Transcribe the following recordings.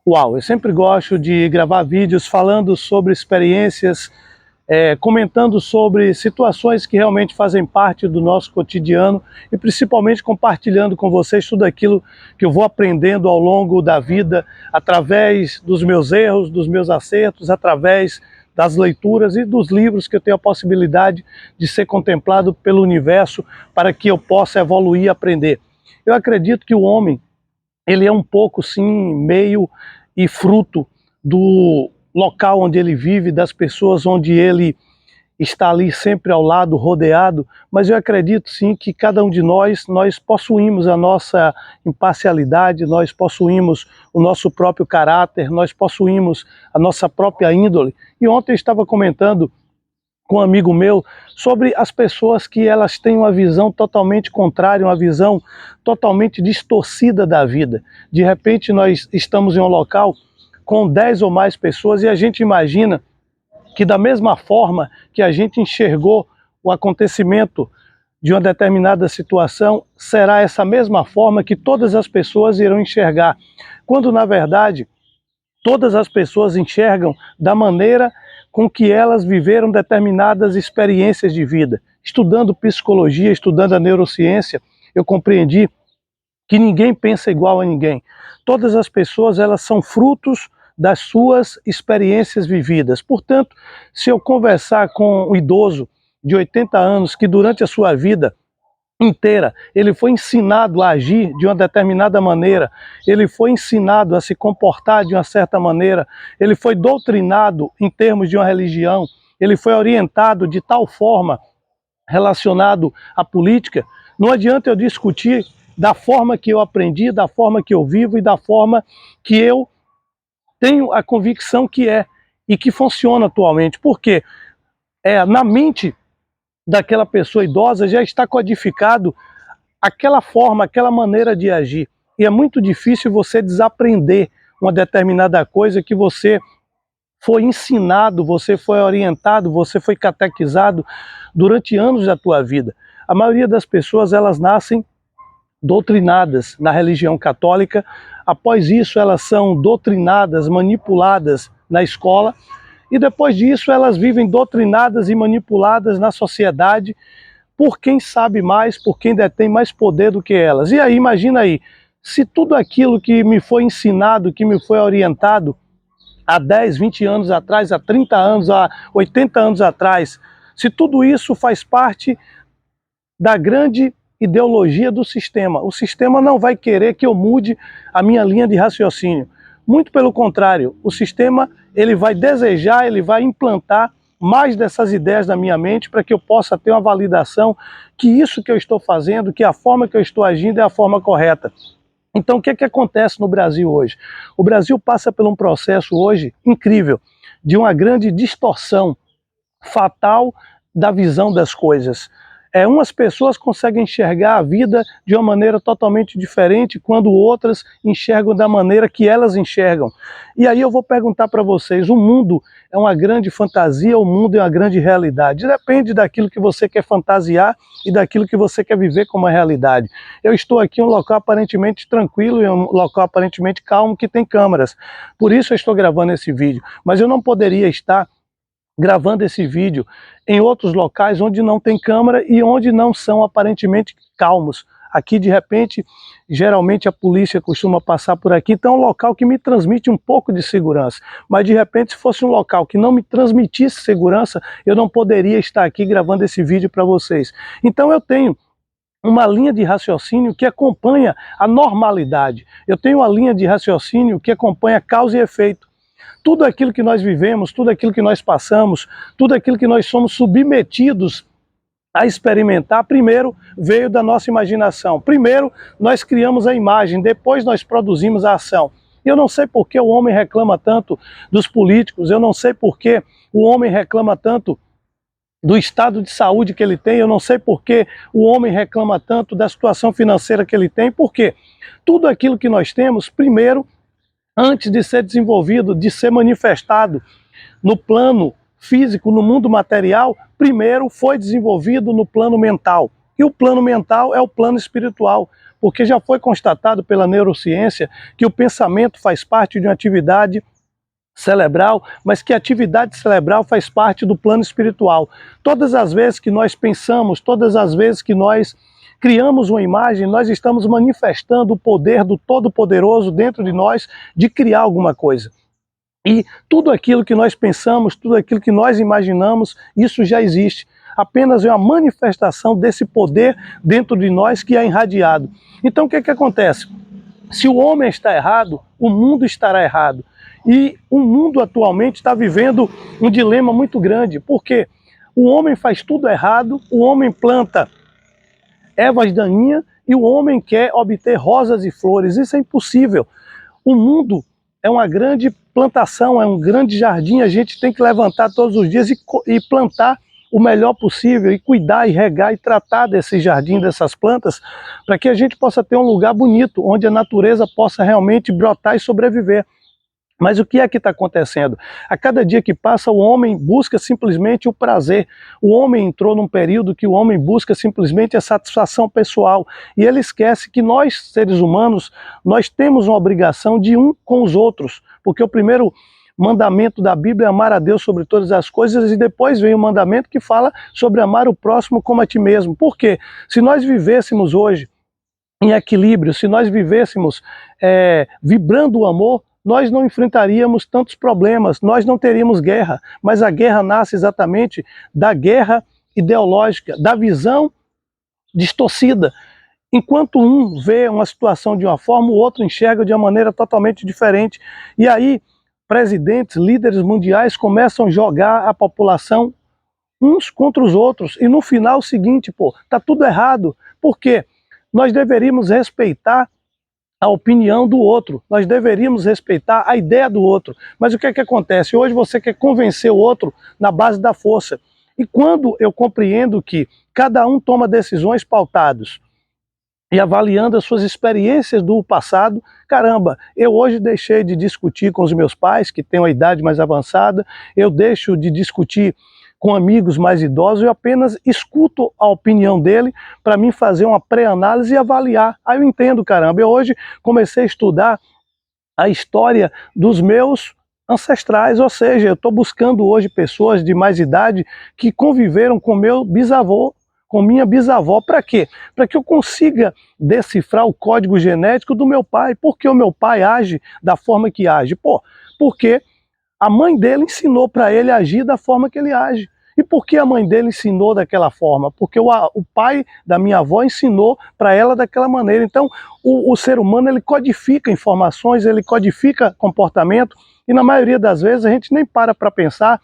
Uau, eu sempre gosto de gravar vídeos falando sobre experiências, comentando sobre situações que realmente fazem parte do nosso cotidiano e principalmente compartilhando com vocês tudo aquilo que eu vou aprendendo ao longo da vida, através dos meus erros, dos meus acertos, através das leituras e dos livros que eu tenho a possibilidade de ser contemplado pelo universo para que eu possa evoluir e aprender. Eu acredito que o homem, ele é um pouco, sim, meio e fruto do local onde ele vive, das pessoas onde ele está ali sempre ao lado, rodeado, mas eu acredito sim que cada um de nós possuímos a nossa imparcialidade, nós possuímos o nosso próprio caráter, nós possuímos a nossa própria índole. E ontem eu estava comentando com um amigo meu sobre as pessoas que elas têm uma visão totalmente contrária, uma visão totalmente distorcida da vida. De repente nós estamos em um local com 10 ou mais pessoas e a gente imagina que da mesma forma que a gente enxergou o acontecimento de uma determinada situação, será essa mesma forma que todas as pessoas irão enxergar, quando na verdade todas as pessoas enxergam da maneira com que elas viveram determinadas experiências de vida. Estudando psicologia, estudando a neurociência, eu compreendi que ninguém pensa igual a ninguém. Todas as pessoas, elas são frutos das suas experiências vividas. Portanto, se eu conversar com um idoso de 80 anos que durante a sua vida inteira, ele foi ensinado a agir de uma determinada maneira, ele foi ensinado a se comportar de uma certa maneira, ele foi doutrinado em termos de uma religião, ele foi orientado de tal forma relacionado à política. Não adianta eu discutir da forma que eu aprendi, da forma que eu vivo e da forma que eu tenho a convicção que é e que funciona atualmente, porque na mente daquela pessoa idosa já está codificado aquela forma, aquela maneira de agir. E é muito difícil você desaprender uma determinada coisa que você foi ensinado, você foi orientado, você foi catequizado durante anos da tua vida. A maioria das pessoas, elas nascem doutrinadas na religião católica, após isso elas são doutrinadas, manipuladas na escola, e depois disso elas vivem doutrinadas e manipuladas na sociedade por quem sabe mais, por quem detém mais poder do que elas. E aí, imagina aí, se tudo aquilo que me foi ensinado, que me foi orientado há 10, 20 anos atrás, há 30 anos, há 80 anos atrás, se tudo isso faz parte da grande ideologia do sistema, o sistema não vai querer que eu mude a minha linha de raciocínio. Muito pelo contrário, o sistema ele vai desejar, ele vai implantar mais dessas ideias na minha mente para que eu possa ter uma validação que isso que eu estou fazendo, que a forma que eu estou agindo é a forma correta. Então o que é que acontece no Brasil hoje? O Brasil passa por um processo hoje incrível, de uma grande distorção fatal da visão das coisas. Umas pessoas conseguem enxergar a vida de uma maneira totalmente diferente, quando outras enxergam da maneira que elas enxergam. E aí eu vou perguntar para vocês, o mundo é uma grande fantasia, o mundo é uma grande realidade? Depende daquilo que você quer fantasiar e daquilo que você quer viver como uma realidade. Eu estou aqui em um local aparentemente tranquilo, em um local aparentemente calmo, que tem câmeras. Por isso eu estou gravando esse vídeo, mas eu não poderia estar gravando esse vídeo em outros locais onde não tem câmera e onde não são aparentemente calmos. Aqui, de repente, geralmente a polícia costuma passar por aqui, então é um local que me transmite um pouco de segurança. Mas, de repente, se fosse um local que não me transmitisse segurança, eu não poderia estar aqui gravando esse vídeo para vocês. Então eu tenho uma linha de raciocínio que acompanha a normalidade. Eu tenho uma linha de raciocínio que acompanha causa e efeito. Tudo aquilo que nós vivemos, tudo aquilo que nós passamos, tudo aquilo que nós somos submetidos a experimentar, primeiro veio da nossa imaginação. Primeiro nós criamos a imagem, depois nós produzimos a ação. Eu não sei por que o homem reclama tanto dos políticos, eu não sei por que o homem reclama tanto do estado de saúde que ele tem, eu não sei por que o homem reclama tanto da situação financeira que ele tem, porque tudo aquilo que nós temos, primeiro, antes de ser desenvolvido, de ser manifestado no plano físico, no mundo material, primeiro foi desenvolvido no plano mental. E o plano mental é o plano espiritual. porque já foi constatado pela neurociência que o pensamento faz parte de uma atividade cerebral, mas que a atividade cerebral faz parte do plano espiritual. Todas as vezes que nós pensamos, todas as vezes que nós criamos uma imagem, nós estamos manifestando o poder do Todo-Poderoso dentro de nós de criar alguma coisa. E tudo aquilo que nós pensamos, tudo aquilo que nós imaginamos, isso já existe. Apenas é uma manifestação desse poder dentro de nós que é irradiado. Então o que acontece? Se o homem está errado, o mundo estará errado. E o mundo atualmente está vivendo um dilema muito grande, porque o homem faz tudo errado, o homem planta ervas daninhas e o homem quer obter rosas e flores. Isso é impossível. O mundo é uma grande plantação, é um grande jardim, a gente tem que levantar todos os dias e plantar o melhor possível, e cuidar, e regar, e tratar desse jardim, dessas plantas, para que a gente possa ter um lugar bonito, onde a natureza possa realmente brotar e sobreviver. Mas o que é que está acontecendo? A cada dia que passa, o homem busca simplesmente o prazer. O homem entrou num período que o homem busca simplesmente a satisfação pessoal. E ele esquece que nós, seres humanos, nós temos uma obrigação de um com os outros. Porque o primeiro mandamento da Bíblia é amar a Deus sobre todas as coisas, e depois vem o mandamento que fala sobre amar o próximo como a ti mesmo. Por quê? Se nós vivêssemos hoje em equilíbrio, se nós vivêssemos vibrando o amor, nós não enfrentaríamos tantos problemas, nós não teríamos guerra, mas a guerra nasce exatamente da guerra ideológica, da visão distorcida. Enquanto um vê uma situação de uma forma, o outro enxerga de uma maneira totalmente diferente. E aí, presidentes, líderes mundiais começam a jogar a população uns contra os outros. E no final, o seguinte, tá tudo errado. Por quê? Nós deveríamos respeitar a opinião do outro, nós deveríamos respeitar a ideia do outro. Mas o que é que acontece? Hoje você quer convencer o outro na base da força. E quando eu compreendo que cada um toma decisões pautadas e avaliando as suas experiências do passado, caramba, eu hoje deixei de discutir com os meus pais, que têm uma idade mais avançada, eu deixo de discutir com amigos mais idosos, eu apenas escuto a opinião dele para mim fazer uma pré-análise e avaliar. Aí eu entendo, caramba, eu hoje comecei a estudar a história dos meus ancestrais, ou seja, eu estou buscando hoje pessoas de mais idade que conviveram com meu bisavô, com minha bisavó. Para quê? Para que eu consiga decifrar o código genético do meu pai. Por que o meu pai age da forma que age? Porque a mãe dele ensinou para ele agir da forma que ele age. E por que a mãe dele ensinou daquela forma? Porque o pai da minha avó ensinou para ela daquela maneira. Então, o ser humano, ele codifica informações, ele codifica comportamento, e na maioria das vezes a gente nem para pensar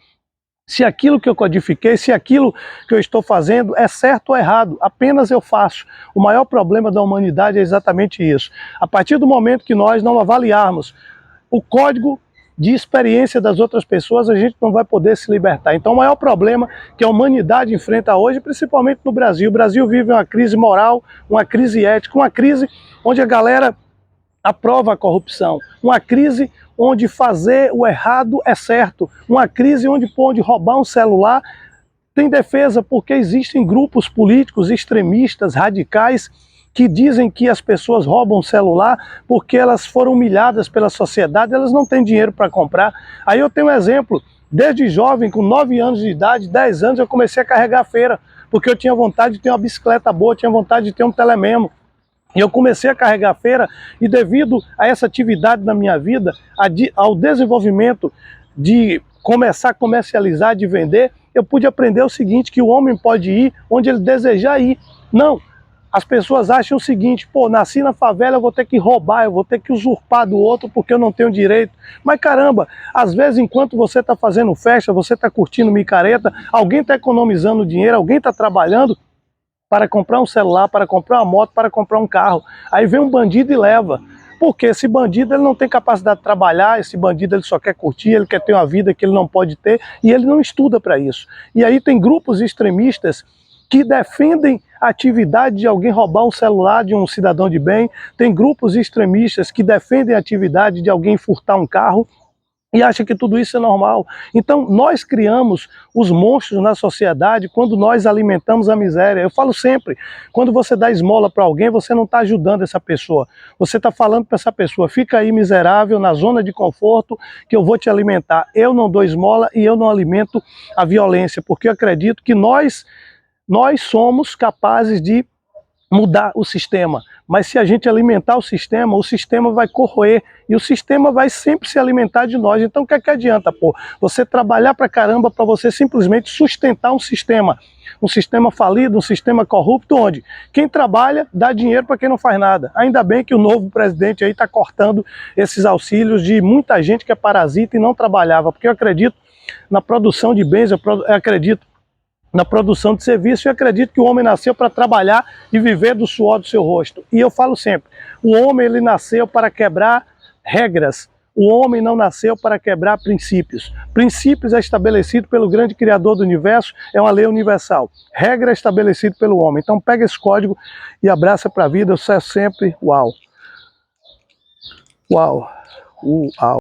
se aquilo que eu codifiquei, se aquilo que eu estou fazendo é certo ou errado. Apenas eu faço. O maior problema da humanidade é exatamente isso. A partir do momento que nós não avaliarmos o código de experiência das outras pessoas, a gente não vai poder se libertar. Então o maior problema que a humanidade enfrenta hoje, principalmente no Brasil, o Brasil vive uma crise moral, uma crise ética, uma crise onde a galera aprova a corrupção, uma crise onde fazer o errado é certo, uma crise onde pode roubar um celular tem defesa, porque existem grupos políticos extremistas, radicais, que dizem que as pessoas roubam o celular porque elas foram humilhadas pela sociedade, elas não têm dinheiro para comprar. Aí eu tenho um exemplo, desde jovem, com 9 anos de idade, 10 anos, eu comecei a carregar feira, porque eu tinha vontade de ter uma bicicleta boa, tinha vontade de ter um telememo. E eu comecei a carregar feira, e devido a essa atividade na minha vida, ao desenvolvimento de começar a comercializar, de vender, eu pude aprender o seguinte, que o homem pode ir onde ele desejar ir. Não, as pessoas acham o seguinte, nasci na favela, eu vou ter que roubar, eu vou ter que usurpar do outro porque eu não tenho direito. Mas caramba, às vezes enquanto você está fazendo festa, você está curtindo micareta, alguém está economizando dinheiro, alguém está trabalhando para comprar um celular, para comprar uma moto, para comprar um carro. Aí vem um bandido e leva. Porque esse bandido, ele não tem capacidade de trabalhar, esse bandido ele só quer curtir, ele quer ter uma vida que ele não pode ter, e ele não estuda para isso. E aí tem grupos extremistas que defendem a atividade de alguém roubar um celular de um cidadão de bem, tem grupos extremistas que defendem a atividade de alguém furtar um carro, e acha que tudo isso é normal. Então, nós criamos os monstros na sociedade quando nós alimentamos a miséria. Eu falo sempre, quando você dá esmola para alguém, você não está ajudando essa pessoa. Você está falando para essa pessoa, fica aí miserável, na zona de conforto, que eu vou te alimentar. Eu não dou esmola e eu não alimento a violência, porque eu acredito que nós somos capazes de mudar o sistema, mas se a gente alimentar o sistema vai corroer e o sistema vai sempre se alimentar de nós. Então o que é que adianta, pô? Você trabalhar pra caramba para você simplesmente sustentar um sistema falido, um sistema corrupto, onde quem trabalha dá dinheiro para quem não faz nada. Ainda bem que o novo presidente aí está cortando esses auxílios de muita gente que é parasita e não trabalhava, porque eu acredito na produção de bens, eu acredito na produção de serviço, e acredito que o homem nasceu para trabalhar e viver do suor do seu rosto. E eu falo sempre, o homem ele nasceu para quebrar regras, o homem não nasceu para quebrar princípios. Princípios é estabelecido pelo grande criador do universo, é uma lei universal. Regra é estabelecida pelo homem. Então pega esse código e abraça para a vida, eu sou sempre uau. Uau. Uau.